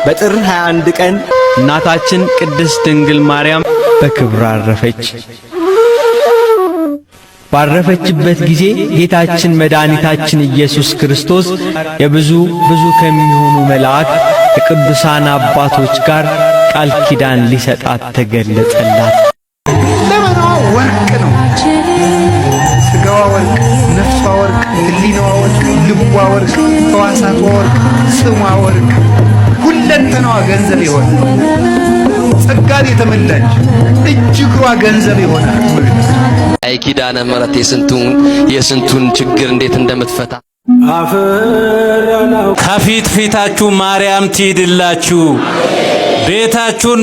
በጥር 21 ቀን እናታችን ቅድስት ድንግል ማርያም በክብር አረፈች። ባረፈችበት ጊዜ ጌታችን መድኃኒታችን ኢየሱስ ክርስቶስ የብዙ ከሚሆኑ መላእክት ከቅዱሳን አባቶች ጋር ቃል ኪዳን ሊሰጣት ተገለጸላት። ለመናዋ ወርቅ ነው። ስጋዋ ወርቅ፣ ነፍሷ ወርቅ፣ ህሊናዋ ወርቅ፣ ልቧ ወርቅ፣ ሕዋሳቷ ወርቅ፣ ስሟ ወርቅ፣ ሁለንተናዋ ገንዘብ ይሆን ጸጋን የተመላች እጅግሯ ገንዘብ ይሆናል። አይ ኪዳነ ምሕረት የስንቱን ችግር እንዴት እንደምትፈታ ከፊት ፊታችሁ ማርያም ትሂድላችሁ፣ ቤታችሁን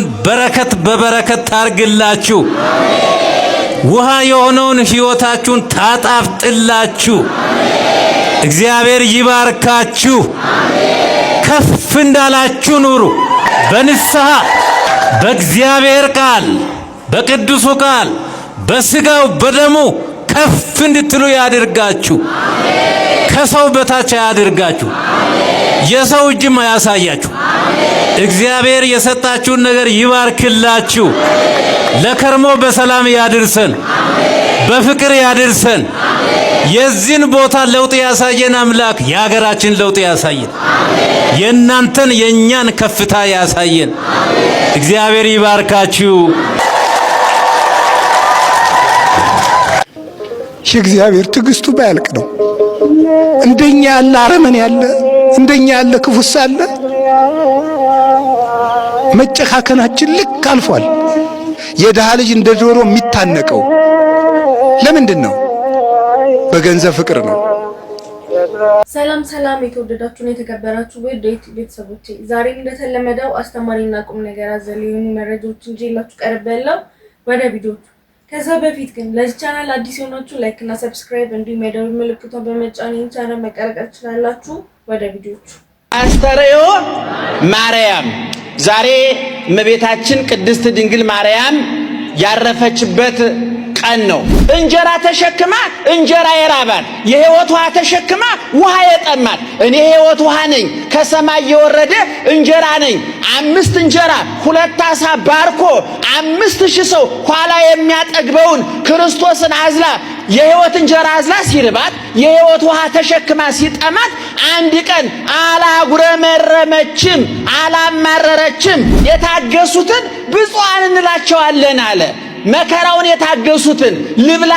በበረከት ታርግላችሁ፣ ውሃ የሆነውን ሕይወታችሁን ታጣፍጥላችሁ። እግዚአብሔር ይባርካችሁ። ከፍ እንዳላችሁ ኑሩ። በንስሐ በእግዚአብሔር ቃል በቅዱሱ ቃል በስጋው በደሙ ከፍ እንድትሉ ያድርጋችሁ። ከሰው በታች ያድርጋችሁ። የሰው እጅም ያሳያችሁ። እግዚአብሔር የሰጣችሁን ነገር ይባርክላችሁ። ለከርሞ በሰላም ያድርሰን፣ በፍቅር ያድርሰን። የዚህን ቦታ ለውጥ ያሳየን አምላክ የሀገራችን ለውጥ ያሳየን። የእናንተን የእኛን ከፍታ ያሳየን። እግዚአብሔር ይባርካችሁ። የእግዚአብሔር ትዕግስቱ ባያልቅ ነው። እንደኛ ያለ አረመኔ ያለ፣ እንደኛ ያለ ክፉስ አለ። መጨካከናችን ልክ አልፏል። የድሃ ልጅ እንደ ዶሮ የሚታነቀው ለምንድን ነው? በገንዘብ ፍቅር ነው። ሰላም የተወደዳችሁና የተከበራችሁ ውድ ቤተሰቦቼ፣ ዛሬ እንደተለመደው አስተማሪና ቁም ነገር አዘል የሆኑ መረጃዎችን ይዤላችሁ ቀርቤያለሁ። ወደ ቪዲዮቹ ከዛ በፊት ግን ለዚህ ቻናል አዲስ የሆናችሁ ላይክ እና ሰብስክራይብ እንዲሁም የደወል ምልክቱን በመጫን ይህን ቻናል መቀላቀል ትችላላችሁ። ወደ ቪዲዮቹ አስተርእዮ ማርያም ዛሬ እመቤታችን ቅድስት ድንግል ማርያም ያረፈችበት ቀን ነው። እንጀራ ተሸክማ እንጀራ የራባት፣ የሕይወት ውሃ ተሸክማ ውሃ የጠማት፣ እኔ የሕይወት ውሃ ነኝ፣ ከሰማይ የወረደ እንጀራ ነኝ፣ 5 እንጀራ 2 ዓሣ ባርኮ 5000 ሰው ኋላ የሚያጠግበውን ክርስቶስን አዝላ የሕይወት እንጀራ አዝላ ሲርባት፣ የሕይወት ውሃ ተሸክማ ሲጠማት፣ አንድ ቀን አላጉረመረመችም፣ አላማረረችም። የታገሱትን ብፁዓን እንላቸዋለን አለ። መከራውን የታገሱትን ልብላ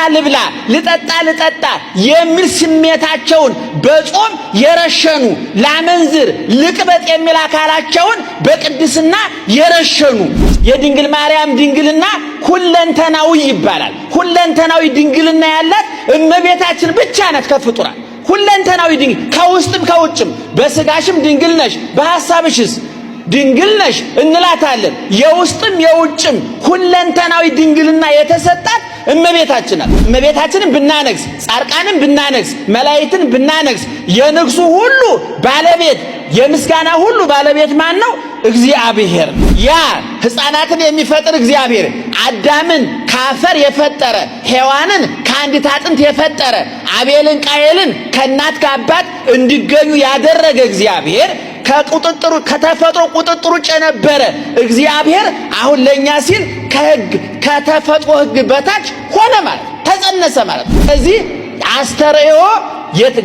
ልጠጣ የሚል ስሜታቸውን በጾም የረሸኑ፣ ላመንዝር ልቅበጥ የሚል አካላቸውን በቅድስና የረሸኑ። የድንግል ማርያም ድንግልና ሁለንተናዊ ይባላል። ሁለንተናዊ ድንግልና ያላት እመቤታችን ብቻ ናት ከፍጡራን። ሁለንተናዊ ድንግል ከውስጥም ከውጭም፣ በስጋሽም ድንግል ነሽ፣ በሐሳብሽስ ድንግል ነሽ እንላታለን። የውስጥም የውጭም ሁለንተናዊ ድንግልና የተሰጣት እመቤታችን ናት። እመቤታችንን ብናነግስ፣ ጻድቃንን ብናነግስ፣ መላእክትን ብናነግስ፣ የንግሱ ሁሉ ባለቤት የምስጋና ሁሉ ባለቤት ማን ነው? እግዚአብሔር። ያ ሕፃናትን የሚፈጥር እግዚአብሔር፣ አዳምን ከአፈር የፈጠረ፣ ሔዋንን ከአንዲት አጥንት የፈጠረ፣ አቤልን ቃየልን ከእናት ከአባት እንዲገኙ ያደረገ እግዚአብሔር፣ ከተፈጥሮ ቁጥጥር ውጭ የነበረ እግዚአብሔር አሁን ለኛ ሲል ከተፈጥሮ ሕግ በታች ሆነ ማለት ተጸነሰ ማለት። ስለዚህ አስተርእዮ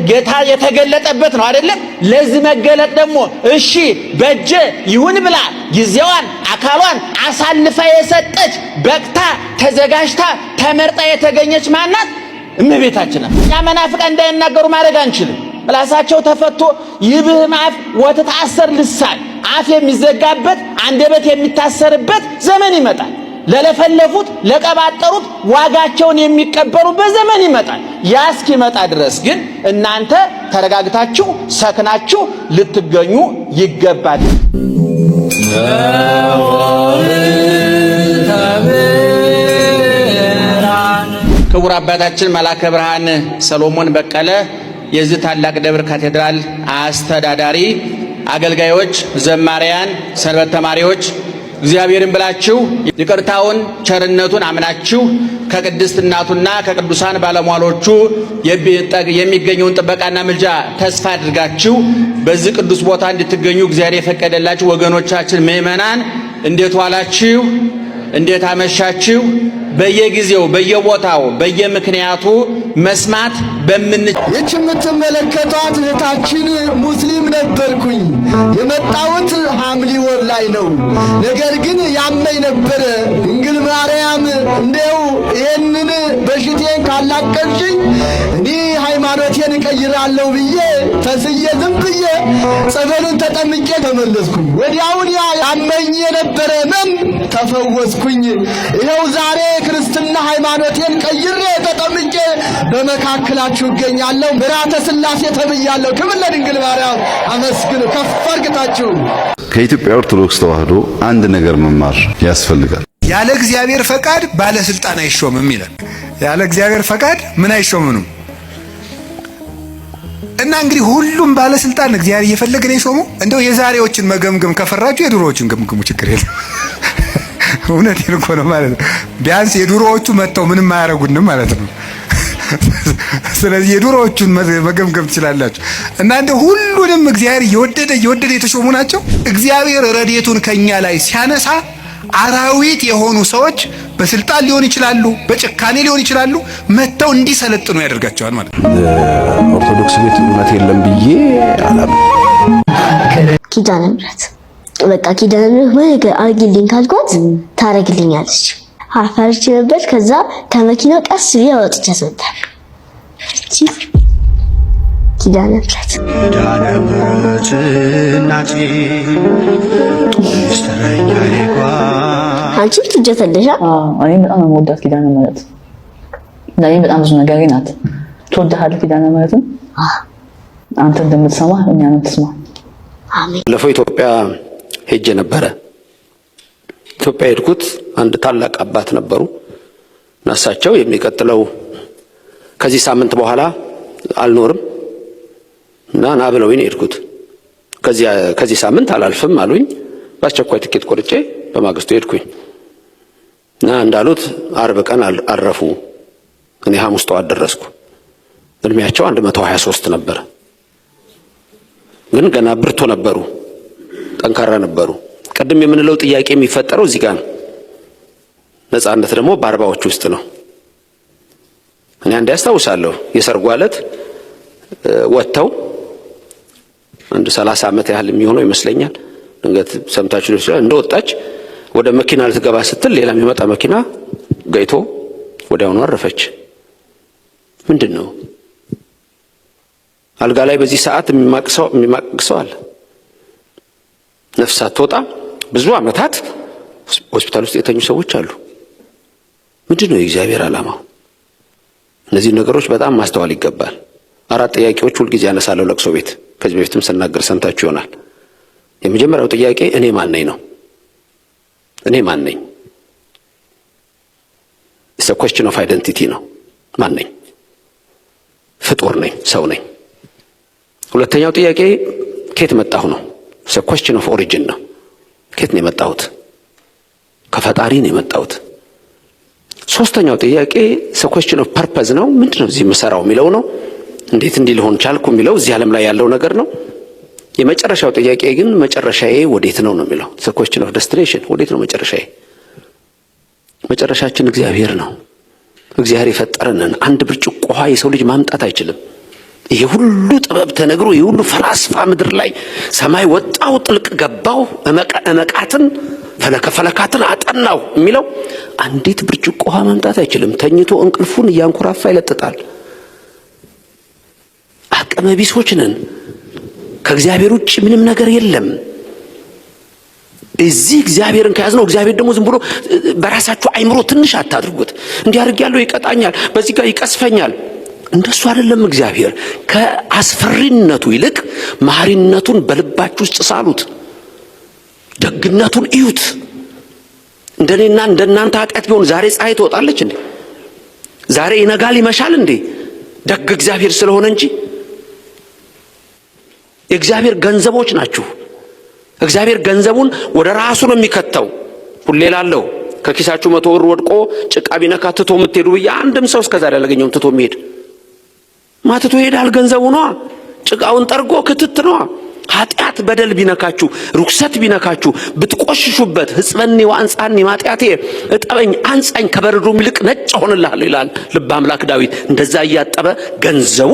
ጌታ የተገለጠበት ነው አይደለም? ለዚህ መገለጥ ደግሞ እሺ በእጄ ይሁን ብላ ጊዜዋን አካሏን አሳልፋ የሰጠች በቅታ ተዘጋጅታ ተመርጣ የተገኘች ማናት? እመቤታችን ናት። እኛ መናፍቃን እንዳይናገሩ ማድረግ አንችልም። ምላሳቸው ተፈቶ ይብህም አፍ ወተታሰር ልሳን፣ አፍ የሚዘጋበት አንደበት የሚታሰርበት ዘመን ይመጣል። ለለፈለፉት ለቀባጠሩት ዋጋቸውን የሚቀበሉበት ዘመን ይመጣል። ያ እስኪመጣ ድረስ ግን እናንተ ተረጋግታችሁ ሰክናችሁ ልትገኙ ይገባል። ክቡር አባታችን መላከ ብርሃን ሰሎሞን በቀለ የዚህ ታላቅ ደብር ካቴድራል አስተዳዳሪ፣ አገልጋዮች፣ ዘማሪያን፣ ሰንበት ተማሪዎች፣ እግዚአብሔርን ብላችሁ ይቅርታውን ቸርነቱን አምናችሁ ከቅድስት እናቱና ከቅዱሳን ባለሟሎቹ የሚገኘውን ጥበቃና ምልጃ ተስፋ አድርጋችሁ በዚህ ቅዱስ ቦታ እንድትገኙ እግዚአብሔር የፈቀደላችሁ ወገኖቻችን ምእመናን እንዴት ዋላችሁ? እንዴት አመሻችሁ? በየጊዜው በየቦታው በየምክንያቱ መስማት ይህች የምትመለከቷት እህታችን ሙስሊም ነበርኩኝ። የመጣሁት ሐምሌ ወር ላይ ነው። ነገር ግን ያመኝ ነበረ። ድንግል ማርያም እንደው ይህንን በሽቴን ካላቀልሽኝ እኔ ሃይማኖቴን እቀይራለሁ ብዬ ተስዬ ዝም ብዬ ጸበሉን ተጠምቄ ተመለስኩኝ። ወዲያውን ያመኝ የነበረ ህመም ተፈወስኩኝ። ይኸው ዛሬ ክርስትና ሃይማኖቴን ቀይሬ ተጠምቄ በመካከላችሁ እገኛለሁ። ምራተ ሥላሴ ተብያለሁ። ክብር ለድንግል ማርያም። አመስግኑ፣ ከፍ አድርጋችሁ። ከኢትዮጵያ ኦርቶዶክስ ተዋህዶ አንድ ነገር መማር ያስፈልጋል። ያለ እግዚአብሔር ፈቃድ ባለስልጣን አይሾምም ይላል። ያለ እግዚአብሔር ፈቃድ ምን አይሾምም? እና እንግዲህ ሁሉም ባለስልጣን እግዚአብሔር እየፈለገ ነው የሾመው። እንደው የዛሬዎችን መገምገም ከፈራችሁ የድሮዎችን ገምግሙ፣ ችግር የለም። እውነቴን እኮ ነው ማለት ነው። ቢያንስ የድሮዎቹ መጥተው ምንም አያረጉንም ማለት ነው። ስለዚህ የድሮዎቹን መገምገም ትችላላችሁ። እና እንደ ሁሉንም እግዚአብሔር እየወደደ የተሾሙ ናቸው። እግዚአብሔር ረድኤቱን ከኛ ላይ ሲያነሳ አራዊት የሆኑ ሰዎች በስልጣን ሊሆን ይችላሉ፣ በጭካኔ ሊሆን ይችላሉ፣ መጥተው እንዲሰለጥኑ ያደርጋቸዋል ማለት ነው። ኦርቶዶክስ ቤት እውነት የለም ብዬ አላምንም። ኪዳነ ምሕረት በቃ ኪዳነ ምሕረት አርግልኝ ካልኳት ታረግልኛለች። አፈርች ነበር። ከዛ ከመኪናው ቀስ ብዬ አወጥቻት ነበር። እቺ ኪዳነ ምሕረት እናቴ ሚስተረኛዬ ጓ አንቺ ትጀተልሻ። እኔ በጣም የምወዳት ኪዳነ ምሕረት ለኔ በጣም ብዙ ነገር ናት። ትወዳለህ ኪዳነ ምሕረትን? አንተ እንደምትሰማ እኛንም ትስማ። አሜን። ለፈው ኢትዮጵያ ሄጄ ነበረ። ኢትዮጵያ ሄድኩት አንድ ታላቅ አባት ነበሩ። ናሳቸው የሚቀጥለው ከዚህ ሳምንት በኋላ አልኖርም እና ና ብለውኝ ሄድኩት። ከዚህ ሳምንት አላልፍም አሉኝ። በአስቸኳይ ትኬት ቆርጬ በማግስቱ ሄድኩኝ እና እንዳሉት አርብ ቀን አረፉ። እኔ ሐሙስ ጠዋት ደረስኩ። እድሜያቸው 123 ነበር። ግን ገና ብርቱ ነበሩ፣ ጠንካራ ነበሩ። ቀደም የምንለው ጥያቄ የሚፈጠረው እዚህ ጋር ነው። ነፃነት ደግሞ በአርባዎች ውስጥ ነው። እኔ አንድ ያስታውሳለሁ የሰርጉ ዕለት ወጥተው አንድ 30 ዓመት ያህል የሚሆነው ይመስለኛል። ድንገት ሰምታችሁ ይችላል። እንደወጣች ወደ መኪና ልትገባ ስትል ሌላ የሚመጣ መኪና ገይቶ ወዲያውኑ አረፈች። ምንድነው? አልጋ ላይ በዚህ ሰዓት የሚማቅሰው አለ። ነፍስ አትወጣ ብዙ ዓመታት ሆስፒታል ውስጥ የተኙ ሰዎች አሉ። ምንድነው የእግዚአብሔር ዓላማው? እነዚህ ነገሮች በጣም ማስተዋል ይገባል። 4 ጥያቄዎች ሁልጊዜ ያነሳለሁ ለቅሶ ቤት። ከዚህ በፊትም ስናገር ሰምታችሁ ይሆናል። የመጀመሪያው ጥያቄ እኔ ማን ነኝ ነው። እኔ ማን ነኝ? It's a question of identity ነው። ማን ነኝ? ፍጡር ነኝ፣ ሰው ነኝ። ሁለተኛው ጥያቄ ከየት መጣሁ ነው። It's a question of origin ነው። ከየት ነው የመጣሁት? ከፈጣሪ ነው የመጣሁት። ሶስተኛው ጥያቄ It's a question of purpose ነው። ምንድነው እዚህ የምሰራው የሚለው ነው። እንዴት እንዲህ ሊሆን ቻልኩ የሚለው እዚህ ዓለም ላይ ያለው ነገር ነው። የመጨረሻው ጥያቄ ግን መጨረሻዬ ወዴት ነው ነው የሚለው። It's a question of destination። ወዴት ነው መጨረሻዬ? መጨረሻችን እግዚአብሔር ነው። እግዚአብሔር የፈጠረንን አንድ ብርጭቆ ውሃ የሰው ልጅ ማምጣት አይችልም። ይሄ ሁሉ ጥበብ ተነግሮ ይሄ ሁሉ ፈላስፋ ምድር ላይ ሰማይ ወጣው ጥልቅ ገባው እመቃትን ፈለካትን አጠናው የሚለው አንዲት ብርጭቆ ውሃ ማምጣት አይችልም። ተኝቶ እንቅልፉን እያንኮራፋ ይለጥጣል። አቅመ ቢሶች ነን። ከእግዚአብሔር ውጭ ምንም ነገር የለም። እዚህ እግዚአብሔርን ከያዝነው እግዚአብሔር ደግሞ ዝም ብሎ በራሳችሁ አይምሮ ትንሽ አታድርጉት። እንዲያርግ ያለው ይቀጣኛል፣ በዚህ ጋር ይቀስፈኛል። እንደሱ አይደለም። እግዚአብሔር ከአስፈሪነቱ ይልቅ መሐሪነቱን በልባችሁ ውስጥ ሳሉት። ደግነቱን እዩት። እንደኔና እንደናንተ ኃጢአት ቢሆን ዛሬ ፀሐይ ትወጣለች እንዴ? ዛሬ ይነጋል ይመሻል እንዴ? ደግ እግዚአብሔር ስለሆነ እንጂ። የእግዚአብሔር ገንዘቦች ናችሁ። እግዚአብሔር ገንዘቡን ወደ ራሱ ነው የሚከተው። ሁሌ ላለው ከኪሳችሁ 100 ብር ወድቆ ጭቃ ቢነካ ትቶ የምትሄዱ ብዬ አንድም ሰው እስከዛሬ አላገኘሁም። ትቶ የሚሄድ ማትቶ ይሄዳል። ገንዘቡ ነዋ። ጭቃውን ጠርጎ ክትት ነዋ። ኃጢአት በደል ቢነካችሁ ርኩሰት ቢነካችሁ ብትቆሽሹበት ሕጽበኒ ወአንጻኒ ማጥያቴ እጠበኝ አንጻኝ ከበረዶ ይልቅ ነጭ ሆነልሃል ይላል ልበ አምላክ ዳዊት። እንደዛ እያጠበ ገንዘቡ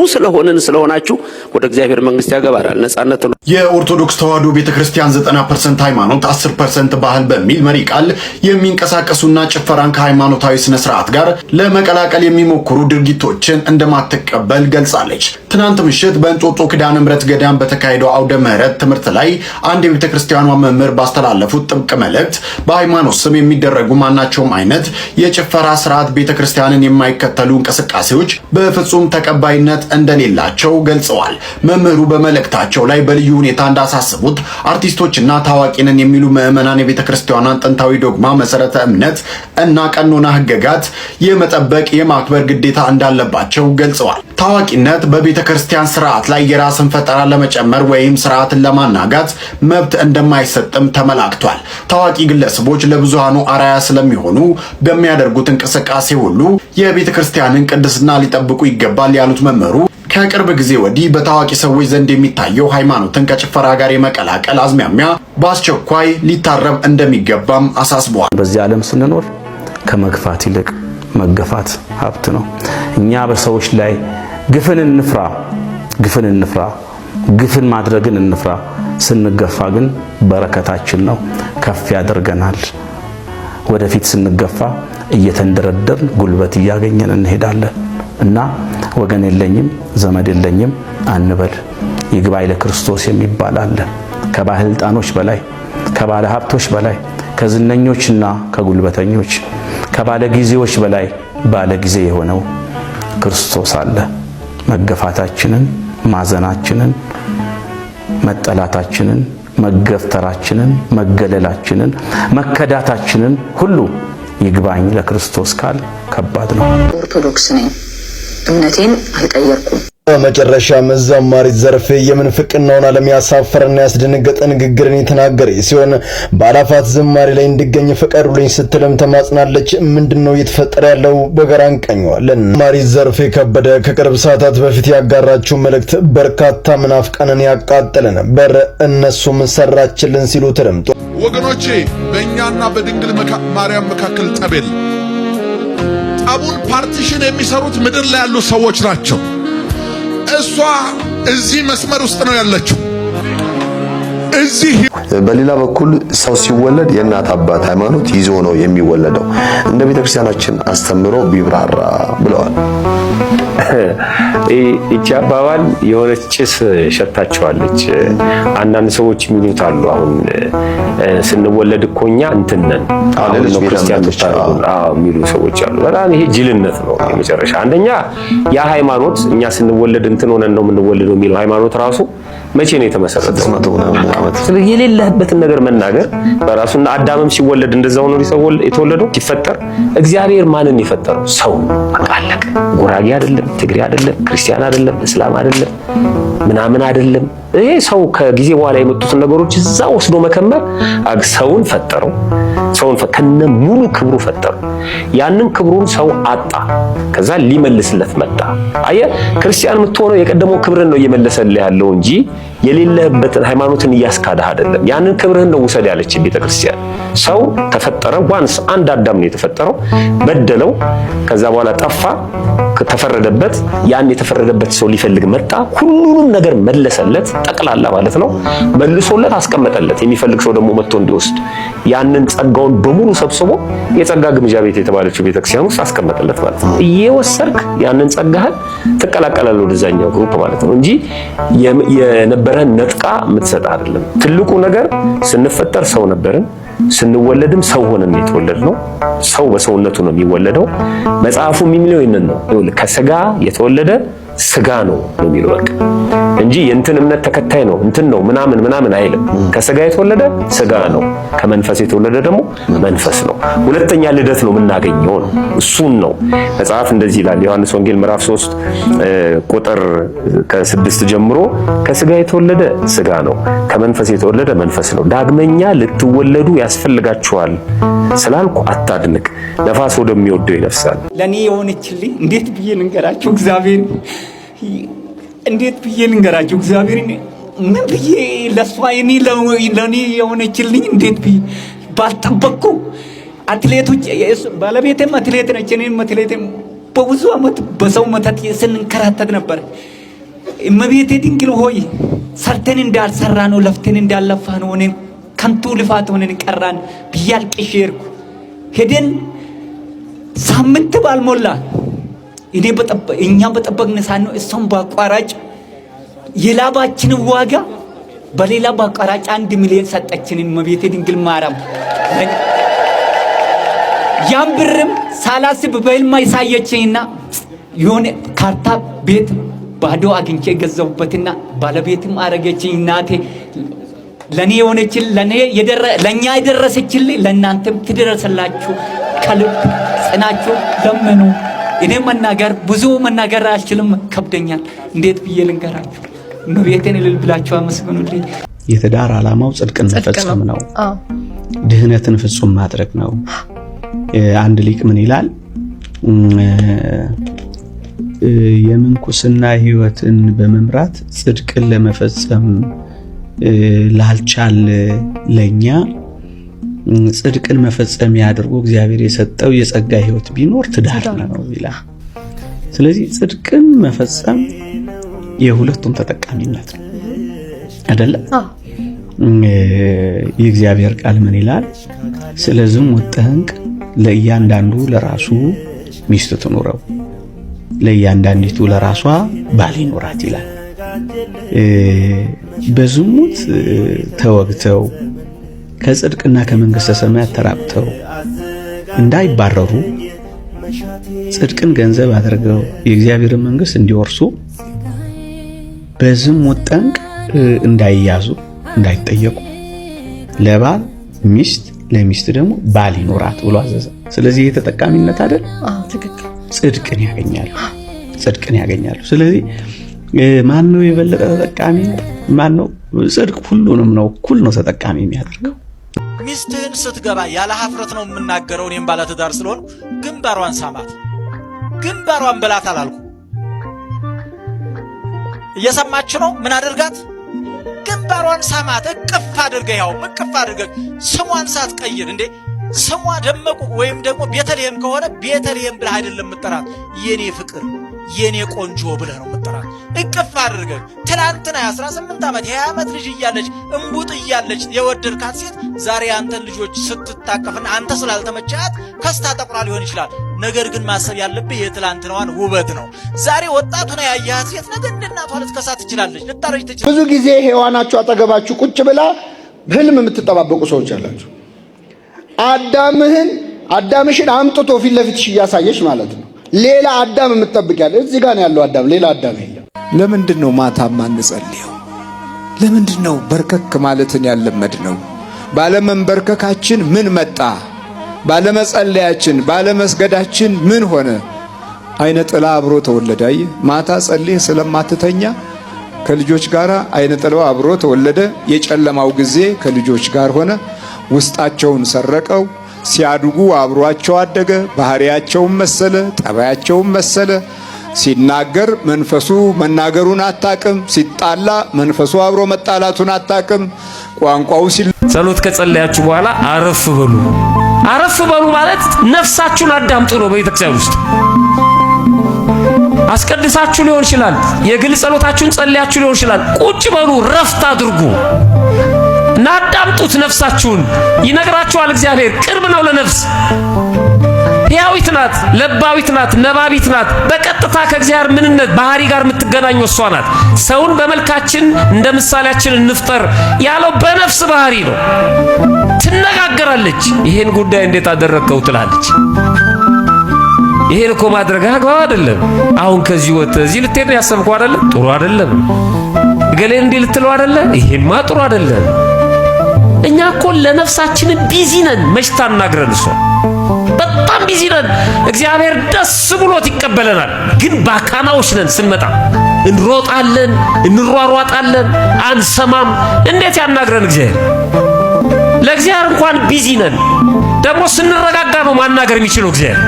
ስለሆናችሁ ወደ እግዚአብሔር መንግስት ያገባራል። ነጻነት ነው። የኦርቶዶክስ ተዋሕዶ ቤተክርስቲያን 90% ሃይማኖት 10% ባህል በሚል መሪ ቃል የሚንቀሳቀሱና ጭፈራን ከሃይማኖታዊ ስነ ስርዓት ጋር ለመቀላቀል የሚሞክሩ ድርጊቶችን እንደማትቀበል ገልጻለች። ትናንት ምሽት በእንጦጦ ኪዳነ ምሕረት ገዳም በተካሄደው አውደ ምሕረት ትምህርት ላይ አንድ የቤተክርስቲያኗ መምህር ባስተላለፉት ጥብቅ መልእክት በሃይማኖት ስም የሚደረጉ ማናቸውም አይነት የጭፈራ ስርዓት ቤተክርስቲያንን የማይከተሉ እንቅስቃሴዎች በፍጹም ተቀባይነት እንደሌላቸው ገልጸዋል። መምህሩ በመልእክታቸው ላይ በልዩ ሁኔታ እንዳሳስቡት አርቲስቶችና ታዋቂ ነን የሚሉ ምዕመናን የቤተክርስቲያኗን ጥንታዊ ዶግማ፣ መሰረተ እምነት እና ቀኖና ህገጋት የመጠበቅ የማክበር ግዴታ እንዳለባቸው ገልጸዋል። ታዋቂነት በቤተክርስቲያን ስርዓት ላይ የራስን ፈጠራ ለመጨመር ወይም ስርዓትን ለማናጋት መብት እንደማይሰጥም ተመላክቷል። ታዋቂ ግለሰቦች ለብዙሃኑ አራያ ስለሚሆኑ በሚያደርጉት እንቅስቃሴ ሁሉ የቤተክርስቲያንን ቅድስና ሊጠብቁ ይገባል ያሉት መምህሩ ከቅርብ ጊዜ ወዲህ በታዋቂ ሰዎች ዘንድ የሚታየው ሃይማኖትን ከጭፈራ ጋር የመቀላቀል አዝማሚያ በአስቸኳይ ሊታረም እንደሚገባም አሳስበዋል። በዚህ ዓለም ስንኖር ከመግፋት ይልቅ መገፋት ሀብት ነው። እኛ በሰዎች ላይ ግፍን እንፍራ፣ ግፍን ማድረግን እንፍራ። ስንገፋ ግን በረከታችን ነው፣ ከፍ ያደርገናል። ወደፊት ስንገፋ እየተንደረደርን ጉልበት እያገኘን እንሄዳለን እና ወገን የለኝም ዘመድ የለኝም አንበል። ይግባይ ለክርስቶስ የሚባል አለ። ከባለስልጣኖች በላይ፣ ከባለ ሀብቶች በላይ፣ ከዝነኞችና ከጉልበተኞች፣ ከባለ ጊዜዎች በላይ ባለ ጊዜ የሆነው ክርስቶስ አለ። መገፋታችንን፣ ማዘናችንን፣ መጠላታችንን፣ መገፍተራችንን፣ መገለላችንን፣ መከዳታችንን ሁሉ ይግባኝ ለክርስቶስ ካል ከባድ ነው። ኦርቶዶክስ ነኝ፣ እምነቴን አልቀየርኩም። በመጨረሻም ዘማሪት ዘርፌ የምንፍቅናውን ዓለም ያሳፈረና ያስደነገጠ ንግግርን የተናገረ ሲሆን በአላፋት ዝማሬ ላይ እንድገኝ ፍቀዱልኝ ስትልም ተማጽናለች። ምንድነው እየተፈጠረ ያለው? በጋራ እንቃኘዋለን። ዘማሪት ዘርፌ ከበደ ከቅርብ ሰዓታት በፊት ያጋራችው መልእክት በርካታ ምናፍቃንን ያቃጠለ ነበር። እነሱም ሰራችልን ሲሉ ተደምጦ ወገኖቼ በእኛና በድንግል ማርያም መካከል ጠብ የለም። ጠቡን ፓርቲሽን የሚሰሩት ምድር ላይ ያሉ ሰዎች ናቸው። እሷ እዚህ መስመር ውስጥ ነው ያለችው። እዚህ በሌላ በኩል ሰው ሲወለድ የእናት አባት ሃይማኖት ይዞ ነው የሚወለደው። እንደ ቤተክርስቲያናችን አስተምሮ ቢብራራ ብለዋል። እቺ አባባል የሆነች ጭስ ሸታቸዋለች። አንዳንድ ሰዎች የሚሉት አሉ። አሁን ስንወለድ እኮ እኛ እንትን ነን አሁን ነው ክርስቲያኖች የሚሉ ሰዎች አሉ። በጣም ይሄ ጅልነት ነው የመጨረሻ። አንደኛ ያ ሃይማኖት እኛ ስንወለድ እንትን ሆነን ነው የምንወለደው የሚለው ሃይማኖት ራሱ መቼ ነው የተመሰረተው? ስለዚህ የሌለበትን ነገር መናገር በራሱና አዳምም ሲወለድ እንደዛው ነው የተወለደው። ሲፈጠር እግዚአብሔር ማንን የፈጠረው? ሰው አቃለቀ። ጉራጌ አይደለም፣ ትግሬ አይደለም፣ ክርስቲያን አይደለም፣ እስላም አይደለም፣ ምናምን አይደለም። ይሄ ሰው ከጊዜ በኋላ የመጡትን ነገሮች እዛ ወስዶ መከመር ሰውን ፈጠረው። ሰውን ከነ ሙሉ ክብሩ ፈጠረው። ያንን ክብሩን ሰው አጣ። ከዛ ሊመልስለት መጣ። አየህ፣ ክርስቲያን የምትሆነው የቀደመው ክብርን ነው እየመለሰልህ ያለው እንጂ የሌለህበትን ሃይማኖትን እያስካደህ አይደለም። ያንን ክብርህን ነው ውሰድ ያለች ቤተክርስቲያን። ሰው ተፈጠረ፣ ዋንስ አንድ አዳም ነው የተፈጠረው። በደለው፣ ከዛ በኋላ ጠፋ፣ ተፈረደበት። ያን የተፈረደበት ሰው ሊፈልግ መጣ። ሁሉንም ነገር መለሰለት፣ ጠቅላላ ማለት ነው መልሶለት አስቀመጠለት። የሚፈልግ ሰው ደግሞ መጥቶ እንዲወስድ ያንን ጸጋውን በሙሉ ሰብስቦ የጸጋ ግምጃ ቤት የተባለችው ቤተክርስቲያን ውስጥ አስቀመጠለት ማለት ነው። እየወሰድክ ያንን ጸጋህን ትቀላቀላለህ ወደዛኛው ግሩፕ ማለት ነው እንጂ የነበረን ነጥቃ የምትሰጥ አይደለም። ትልቁ ነገር ስንፈጠር ሰው ነበርን፣ ስንወለድም ሰው ሆነን የተወለድነው። ሰው በሰውነቱ ነው የሚወለደው። መጽሐፉ የሚለው ይሄንን ነው። ከሥጋ የተወለደ ስጋ ነው የሚለው በቃ እንጂ የእንትን እምነት ተከታይ ነው እንትን ነው ምናምን አይልም። ከስጋ የተወለደ ስጋ ነው፣ ከመንፈስ የተወለደ ደግሞ መንፈስ ነው። ሁለተኛ ልደት ነው የምናገኘው ነው። እሱን ነው መጽሐፍ እንደዚህ ይላል። ዮሐንስ ወንጌል ምዕራፍ 3 ቁጥር ከ6 ጀምሮ ከስጋ የተወለደ ስጋ ነው፣ ከመንፈስ የተወለደ መንፈስ ነው። ዳግመኛ ልትወለዱ ያስፈልጋችኋል ስላልኩ አታድንቅ፣ ነፋስ ወደሚወደው ይነፍሳል። ለኔ የሆነችልኝ እንዴት ብዬ ልንገራችሁ? እግዚአብሔር እንዴት ብዬ ልንገራችሁ? እግዚአብሔር ምን ብዬ ለሷ ለኔ የሆነችልኝ እንዴት ብዬ ባልጠበቅኩ። አትሌቶች ባለቤቴም አትሌት ነች፣ እኔም አትሌትም በብዙ ዓመት በሰው መተት ስንከራተት ነበር። እመቤቴ ድንግል ሆይ ሰርተን እንዳልሰራ ነው ለፍተን እንዳልለፋ ነው ሆነን ከንቱ ልፋት ሆነን ቀራን ብዬ አልቅሼ ሄድኩ። ሄደን ሳምንት ባልሞላ እኛ በጠበቅን ሳነው እሷም በአቋራጭ የላባችን ዋጋ በሌላ በአቋራጭ 1 ሚሊዮን ሰጠችን እመቤቴ ድንግል ማርያም። ያን ብርም ሳላስብ በህልም አይሳየችኝና የሆነ ካርታ ቤት ባዶ አግኝቼ ገዛሁበትና ባለቤትም አረገችኝ። እናቴ ለኔ የሆነችል ለኛ የደረሰችልኝ ለእናንተም ትደረሰላችሁ። ከልብ ጽናችሁ ለምኑ። እኔ ብዙ መናገር አልችልም፣ ከብደኛል። እንዴት ብዬ ልንገራችሁ? እመቤቴን እልል ብላችሁ አመስግኑልኝ። የትዳር ዓላማው ጽድቅን መፈጸም ነው። ድህነትን ፍጹም ማድረግ ነው። አንድ ሊቅ ምን ይላል? የምንኩስና ህይወትን በመምራት ጽድቅን ለመፈጸም ላልቻል ለኛ ጽድቅን መፈጸም ያድርጉ እግዚአብሔር የሰጠው የጸጋ ህይወት ቢኖር ትዳር ነው ይላል። ስለዚህ ጽድቅን መፈጸም የሁለቱም ተጠቃሚነት ነው አይደለ? የእግዚአብሔር ቃል ምን ይላል? ስለዚህ ወጠንቅ ለእያንዳንዱ ለራሱ ሚስት ትኑረው፣ ለእያንዳንዲቱ ለራሷ ባል ይኖራት ይላል። በዝሙት ተወግተው ከጽድቅና ከመንግስተ ሰማያት ተራቅተው እንዳይባረሩ ጽድቅን ገንዘብ አድርገው የእግዚአብሔርን መንግስት እንዲወርሱ በዝሙት ጠንቅ እንዳይያዙ እንዳይጠየቁ ለባል ሚስት ለሚስት ደግሞ ባል ይኖራት ብሎ አዘዘ። ስለዚህ የተጠቃሚነት አይደል? ትክክል። ጽድቅን ያገኛሉ። ስለዚህ ማን ነው የበለጠ ተጠቃሚ? ማን ነው? ጽድቅ ሁሉንም ነው እኩል ነው ተጠቃሚ የሚያደርገው። ሚስትህን ስትገባ ያለ ሀፍረት ነው የምናገረው። እኔም ባለ ትዳር ስለሆነ ግንባሯን ሳማት፣ ግንባሯን በላት አላልኩ። እየሰማች ነው? ምን አድርጋት? ግንባሯን ሳማት። እቅፍ አድርገህ እቅፍ አድርገህ ስሟን ሳትቀይር እንዴ ስሟ ደመቁ ወይም ደግሞ ቤተልሔም ከሆነ ቤተልሔም ብለህ አይደለም የምትጠራት፣ የኔ ፍቅር የኔ ቆንጆ ብለህ ነው የምትጠራት። እቅፍ አድርገህ ትናንትና 18 ዓመት የ20 ዓመት ልጅ እያለች እምቡጥ እያለች የወደድካት ሴት ዛሬ አንተን ልጆች ስትታቀፍና አንተ ስላልተመቻት ከስታ ጠቁራ ሊሆን ይችላል። ነገር ግን ማሰብ ያለብህ የትላንትናዋን ውበት ነው። ዛሬ ወጣቱን ያያት ሴት ነገ እንደናቷ ልትከሳ ትችላለች፣ ልታረጅ ትችላለች። ብዙ ጊዜ ሔዋናችሁ አጠገባችሁ ቁጭ ብላ ህልም የምትጠባበቁ ሰዎች አላችሁ። አዳምሽን አምጥቶ ፊት ለፊትሽ እያሳየሽ ማለት ነው። ሌላ አዳም የምትጠብቂያለሽ። እዚህ ጋር ነው ያለው አዳም፣ ሌላ አዳም የለም። ለምንድን ነው ማታ ማንጸልየው? ለምንድን ነው በርከክ ማለትን ያለመድነው? ባለመንበርከካችን ምን መጣ? ባለመጸለያችን ባለመስገዳችን ምን ሆነ? አይነ ጥላ አብሮ ተወለደ። ማታ ጸልይ ስለማትተኛ ከልጆች ጋር አይነ ጥላው አብሮ ተወለደ። የጨለማው ጊዜ ከልጆች ጋር ሆነ። ውስጣቸውን ሰረቀው። ሲያድጉ አብሯቸው አደገ። ባህሪያቸውን መሰለ፣ ጠባያቸውን መሰለ። ሲናገር መንፈሱ መናገሩን አታቅም። ሲጣላ መንፈሱ አብሮ መጣላቱን አታቅም። ቋንቋው ጸሎት ከጸለያችሁ በኋላ አረፍ በሉ። አረፍ በሉ ማለት ነፍሳችሁን አዳምጡ ነው። በቤተክርስቲያን ውስጥ አስቀድሳችሁ ሊሆን ይችላል። የግል ጸሎታችሁን ጸልያችሁ ሊሆን ይችላል። ቁጭ በሉ፣ ረፍት አድርጉ እና አዳምጡት። ነፍሳችሁን ይነግራችኋል። እግዚአብሔር ቅርብ ነው ለነፍስ። ሕያዊት ናት፣ ለባዊት ናት፣ ነባቢት ናት። በቀጥታ ከእግዚአብሔር ምንነት ባህሪ ጋር የምትገናኘው እሷ ናት። ሰውን በመልካችን እንደ ምሳሌያችን እንፍጠር ያለው በነፍስ ባህሪ ነው። ትነጋገራለች። ይሄን ጉዳይ እንዴት አደረግከው ትላለች። ይሄን እኮ ማድረግ አግባብ አይደለም። አሁን ከዚህ ወጥተህ እዚህ ልትሄድ ነው ያሰብከው አይደለ? ጥሩ አይደለም። ገሌን እንዲህ ልትለው አይደለ? ይሄማ ጥሩ አይደለም። እኛ እኮ ለነፍሳችን ቢዚ ነን። መሽታ እናግረን እሷ በጣም ቢዚ ነን። እግዚአብሔር ደስ ብሎት ይቀበለናል። ግን ባካናዎች ነን። ስንመጣ እንሮጣለን፣ እንሯሯጣለን፣ አንሰማም። እንዴት ያናግረን እግዚአብሔር? ለእግዚአብሔር እንኳን ቢዚ ነን። ደግሞ ስንረጋጋ ነው ማናገር የሚችለው እግዚአብሔር።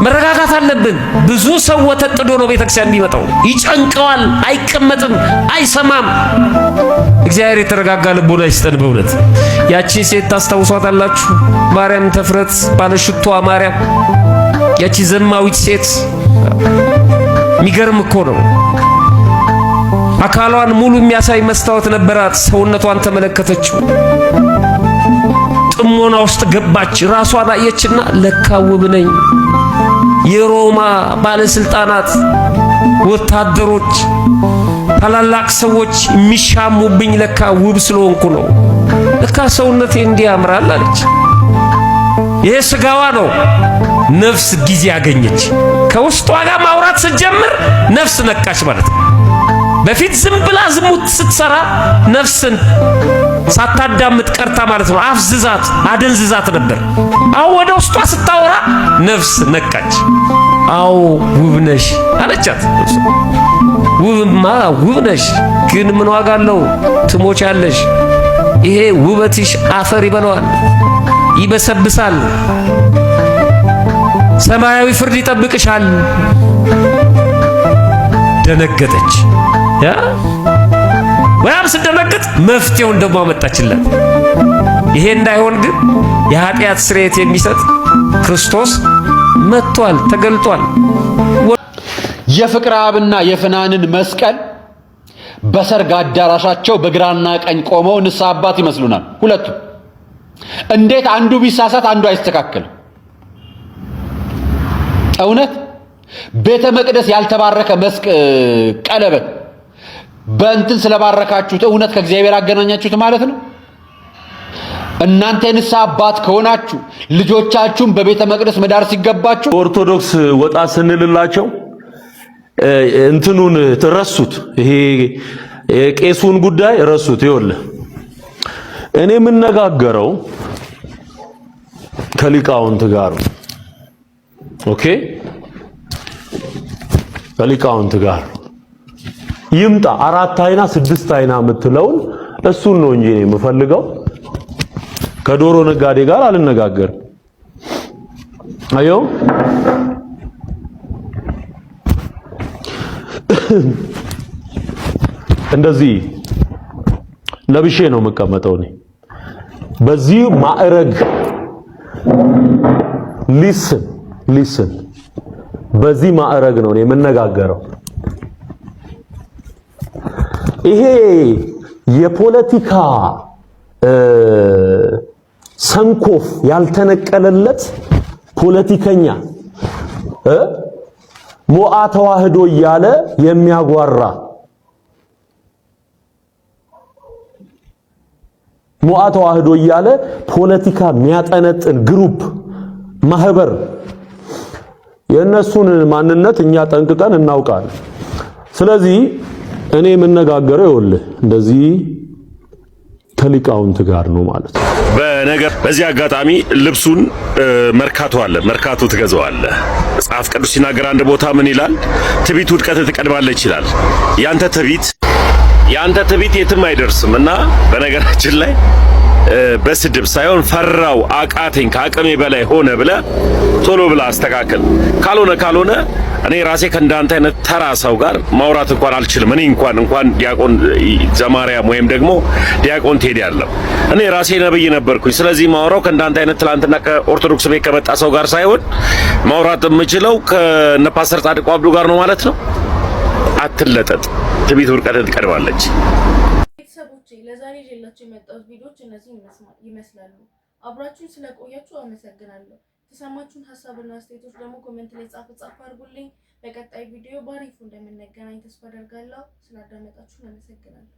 መረጋጋት አለብን። ብዙ ሰው ወተት ጥዶ ነው ቤተክርስቲያን የሚመጣው። ይጨንቀዋል፣ አይቀመጥም፣ አይሰማም። እግዚአብሔር የተረጋጋ ልቦና ይስጠን። በእውነት ያቺን ሴት ታስታውሷታላችሁ? ማርያም ተፍረት ባለሽቷ ማርያም፣ ያቺ ዘማዊት ሴት የሚገርም እኮ ነው። አካሏን ሙሉ የሚያሳይ መስታወት ነበራት። ሰውነቷን ተመለከተችው። ጥሞና ውስጥ ገባች። ራሷን አየችና ለካ ውብ ነኝ። የሮማ ባለስልጣናት፣ ወታደሮች፣ ታላላቅ ሰዎች የሚሻሙብኝ ለካ ውብ ስለሆንኩ ነው። ለካ ሰውነቴ እንዲህ ያምራል አለች። ይሄ ስጋዋ ነው። ነፍስ ጊዜ አገኘች። ከውስጧ ጋር ማውራት ስትጀምር ነፍስ ነቃች ማለት ነው። በፊት ዝም ብላ ዝሙት ስትሰራ ነፍስን ሳታዳምጥ ቀርታ ማለት ነው። አፍዝዛት አደንዝዛት ነበር። አሁን ወደ ውስጧ ስታወራ ነፍስ ነቃች። አዎ ውብ ነሽ አለቻት። ውብማ ውብ ነሽ፣ ግን ምን ዋጋ አለው? ትሞቻለሽ። ይሄ ውበትሽ አፈር ይበላዋል፣ ይበሰብሳል። ሰማያዊ ፍርድ ይጠብቅሻል። ደነገጠች። ወያም ስደነግጥ መፍትሄውን ደግሞ አመጣችላት። ይሄ እንዳይሆን ግን የኃጢአት ስርየት የሚሰጥ ክርስቶስ መጥቷል፣ ተገልጧል። የፍቅረ አብና የፍናንን መስቀል በሰርግ አዳራሻቸው በግራና ቀኝ ቆመው ንስሐ አባት ይመስሉናል ሁለቱ። እንዴት አንዱ ቢሳሳት አንዱ አይስተካከል? እውነት ቤተ መቅደስ ያልተባረከ ቀለበት በእንትን ስለባረካችሁት እውነት ከእግዚአብሔር አገናኛችሁት ማለት ነው። እናንተ የንስሐ አባት ከሆናችሁ ልጆቻችሁን በቤተ መቅደስ መዳር ሲገባችሁ ኦርቶዶክስ ወጣ ስንልላቸው እንትኑን ተረሱት። ይሄ የቄሱን ጉዳይ ረሱት። ይኸውልህ እኔ የምነጋገረው ከሊቃውንት ጋር ኦኬ፣ ከሊቃውንት ጋር ይምጣ። 4 አይና 6 አይና የምትለውን እሱን ነው እንጂ እኔ የምፈልገው ከዶሮ ነጋዴ ጋር አልነጋገርም። አዮ እንደዚህ ለብሼ ነው የምቀመጠው እኔ በዚህ ማዕረግ። ሊስን በዚህ ማዕረግ ነው እኔ የምነጋገረው። ይሄ የፖለቲካ ሰንኮፍ ያልተነቀለለት ፖለቲከኛ ሞዓ ተዋህዶ እያለ የሚያጓራ ሞዓ ተዋህዶ እያለ ፖለቲካ የሚያጠነጥን ግሩፕ ማህበር የእነሱን ማንነት እኛ ጠንቅቀን እናውቃለን። ስለዚህ እኔ የምነጋገረው ይኸውልህ እንደዚህ ከሊቃውንት ጋር ነው ማለት ነው። በዚህ አጋጣሚ ልብሱን መርካቶ አለ፣ መርካቶ ትገዛዋለህ። መጽሐፍ ቅዱስ ሲናገር አንድ ቦታ ምን ይላል? ትዕቢት ውድቀትን ትቀድማለች ይላል። ያንተ ትዕቢት የትም አይደርስም። እና በነገራችን ላይ በስድብ ሳይሆን ፈራው አቃተኝ ከአቅሜ በላይ ሆነ ብለህ ቶሎ ብለህ አስተካክል። ካልሆነ እኔ ራሴ ከእንዳንተ አይነት ተራ ሰው ጋር ማውራት እንኳን አልችልም። እኔ እንኳን ዲያቆን ዘማርያም ወይም ደግሞ ዲያቆን ቴዲ ያለው እኔ ራሴ ነብይ ነበርኩኝ። ስለዚህ ማውራው ከእንዳንተ አይነት ትላንትና ከኦርቶዶክስ ቤት ከመጣ ሰው ጋር ሳይሆን ማውራት የምችለው ከነ ፓስተር ጻድቁ አብዱ ጋር ነው ማለት ነው። አትለጠጥ፣ ትዕቢት ውድቀትን ትቀድማለች። ቤተሰቦቼ ለዛሬ ይዤላችሁ የመጣሁት ቪዲዮዎች እነዚህ ይመስላሉ። አብራችሁን ስለቆያችሁ አመሰግናለሁ። የተሰማችሁን ሀሳብና አስተያየቶች ደግሞ ኮሜንት ላይ ጻፍ አድርጉልኝ። በቀጣይ ቪዲዮ ባሪፉ እንደምንገናኝ ተስፋ አደርጋለሁ። ስላዳመጣችሁን አመሰግናለሁ።